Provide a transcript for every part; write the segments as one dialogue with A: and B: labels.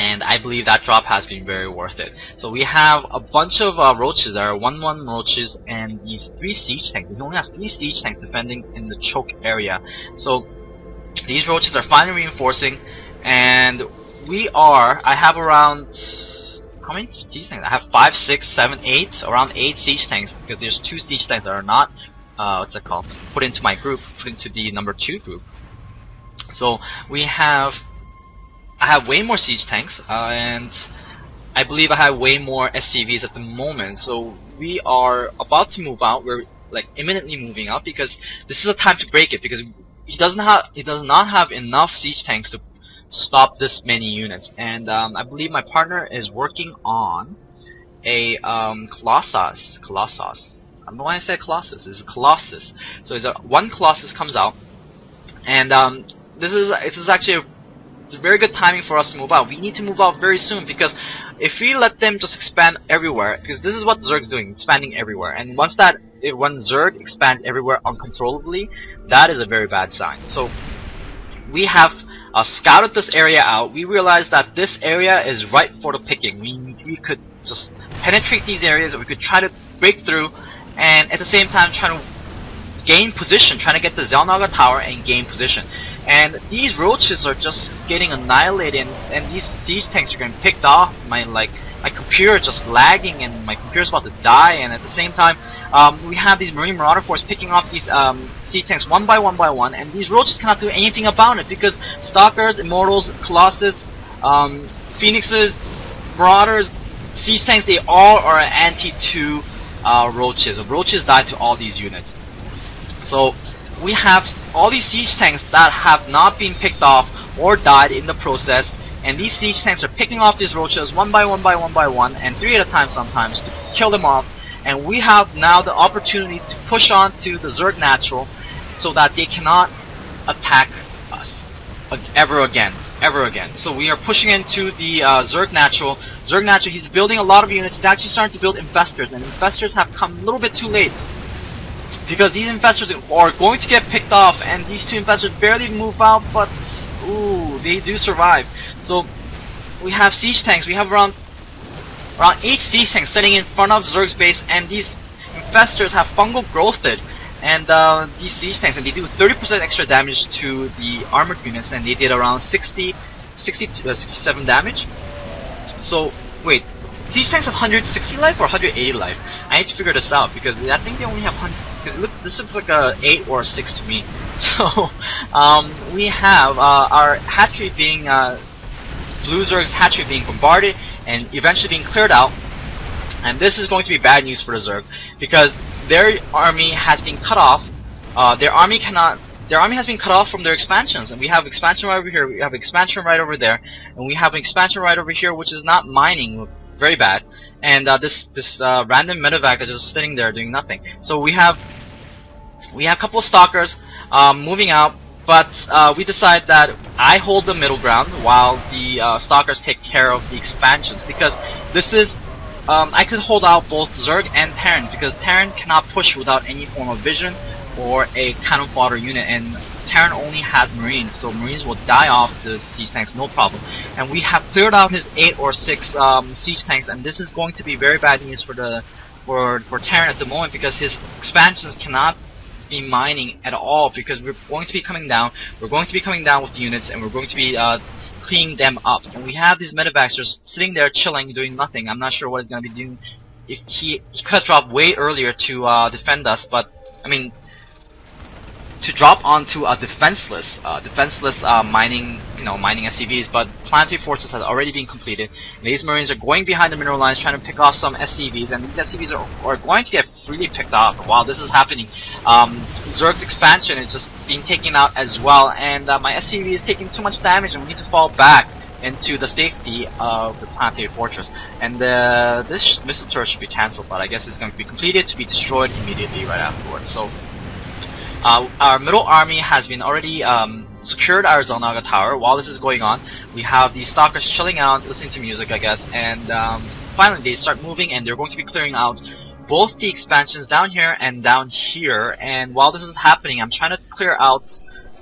A: and I believe that drop has been very worth it. So we have a bunch of roaches. There are 1-1 roaches and these 3 siege tanks. He only has 3 siege tanks defending in the choke area. So these roaches are finally reinforcing, and I have around, how many siege tanks? I have 5, 6, 7, 8, around 8 siege tanks, because there's 2 siege tanks that are not, put into my group, put into the number 2 group. So I have way more siege tanks, and I believe I have way more SCVs at the moment. So we are about to move out. We're like imminently moving out because this is a time to break it, because he does not have enough siege tanks to stop this many units. And I believe my partner is working on a Colossus. I don't know why I said Colossus. It's a Colossus. So one Colossus comes out, and this is actually it's a very good timing for us to move out. We need to move out very soon, because if we let them just expand everywhere, because this is what Zerg's doing, expanding everywhere, and when Zerg expands everywhere uncontrollably, that is a very bad sign. So we have scouted this area out. We realized that this area is ripe for the picking. We could just penetrate these areas, or we could try to break through, and at the same time try to gain position, trying to get the Xel'Naga Tower and gain position. And these roaches are just getting annihilated, and these siege tanks are getting picked off. My computer just lagging, and my computer's about to die. And at the same time, we have these Marine Marauder Force picking off these siege tanks one by one, and these roaches cannot do anything about it, because Stalkers, Immortals, Colossus, Phoenixes, Marauders, siege tanks, they all are anti to roaches. Roaches die to all these units. So we have all these siege tanks that have not been picked off or died in the process, and these siege tanks are picking off these roaches one by one, and 3 at a time sometimes, to kill them off. And we have now the opportunity to push on to the Zerg Natural, so that they cannot attack us ever again. So we are pushing into the Zerg Natural. Zerg Natural, he's building a lot of units. He's actually starting to build Infestors, and Infestors have come a little bit too late, because these Infestors are going to get picked off, and these 2 Infestors barely move out, but ooh, they do survive. So we have siege tanks. We have around 8 siege tanks sitting in front of Zerg's base, and these Infestors have fungal growthed, and these siege tanks, and they do 30% extra damage to the armored units, and they did around 67 damage. So wait, siege tanks have 160 life or 180 life? I need to figure this out, because I think they only have 100. Because this looks like a 8 or a 6 to me. So we have our hatchery being Blue Zerg's hatchery being bombarded and eventually being cleared out, and this is going to be bad news for the Zerg, because their army has been cut off. Their army has been cut off from their expansions, and we have expansion right over here. We have expansion right over there, and we have an expansion right over here, which is not mining. Very bad. And this random medevac is just sitting there doing nothing. So we have a couple of Stalkers moving out, but we decide that I hold the middle ground while the Stalkers take care of the expansions, because this is I could hold out both Zerg and Terran, because Terran cannot push without any form of vision or a cannon fodder unit, and Terran only has Marines, so Marines will die off the siege tanks, no problem. And we have cleared out his 8 or 6 siege tanks, and this is going to be very bad news for Terran at the moment, because his expansions cannot be mining at all, because we're going to be coming down. We're going to be coming down with the units, and we're going to be cleaning them up. And we have these medevacs just sitting there chilling, doing nothing. I'm not sure what he's going to be doing. If he could have dropped way earlier to defend us, but I mean, to drop onto a defenseless mining SCVs, but planetary forces has already been completed. And these Marines are going behind the mineral lines trying to pick off some SCVs, and these SCVs are going to get freely picked off while this is happening. Zerg's expansion is just being taken out as well, and my SCV is taking too much damage, and we need to fall back into the safety of the planetary fortress. And this missile turret should be cancelled, but I guess it's going to be completed to be destroyed immediately right afterwards. So our middle army has been already secured our Xel'Naga Tower. While this is going on, we have the Stalkers chilling out, listening to music, I guess, and finally they start moving, and they're going to be clearing out both the expansions down here and down here. And while this is happening, I'm trying to clear out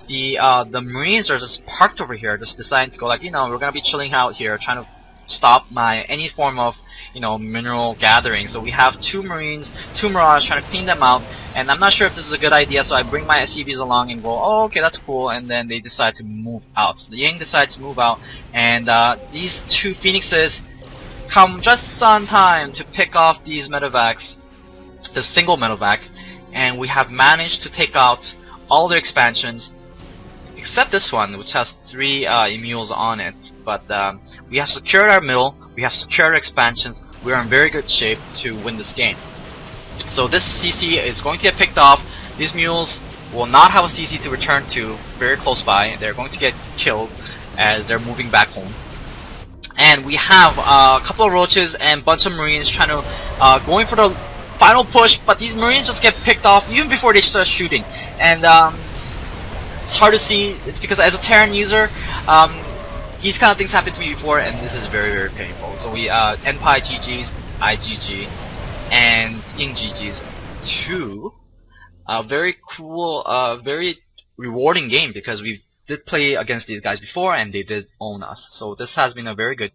A: the Marines are just parked over here, just deciding to go like, you know, we're gonna be chilling out here, trying to stop any form of mineral gathering. So we have 2 Marines, 2 Mirage trying to clean them out, and I'm not sure if this is a good idea, so I bring my SCVs along and go, oh, okay, that's cool, and then they decide to move out. So the Ying decides to move out, and these 2 Phoenixes come just on time to pick off these medevacs, the single medevac, and we have managed to take out all their expansions, except this one, which has 3 emules on it. But we have secured our middle, we have secured our expansions, we are in very good shape to win this game. So this CC is going to get picked off. These mules will not have a CC to return to very close by. They're going to get killed as they're moving back home. And we have a couple of roaches and a bunch of marines trying to going for the final push, but these marines just get picked off even before they start shooting. And it's hard to see. It's because as a Terran user, these kind of things happened to me before, and this is very, very painful. So we nPie GG's, IGG, and ying GG's. 2 very cool, very rewarding game, because we did play against these guys before and they did own us. So this has been a very good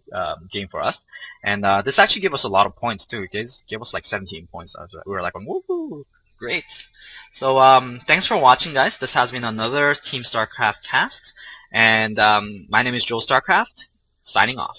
A: game for us, and this actually gave us a lot of points too. It gave us like 17 points. We were like, woohoo, great. So thanks for watching, guys. This has been another Team Starcraft cast, and my name is Joe Starcraft, signing off.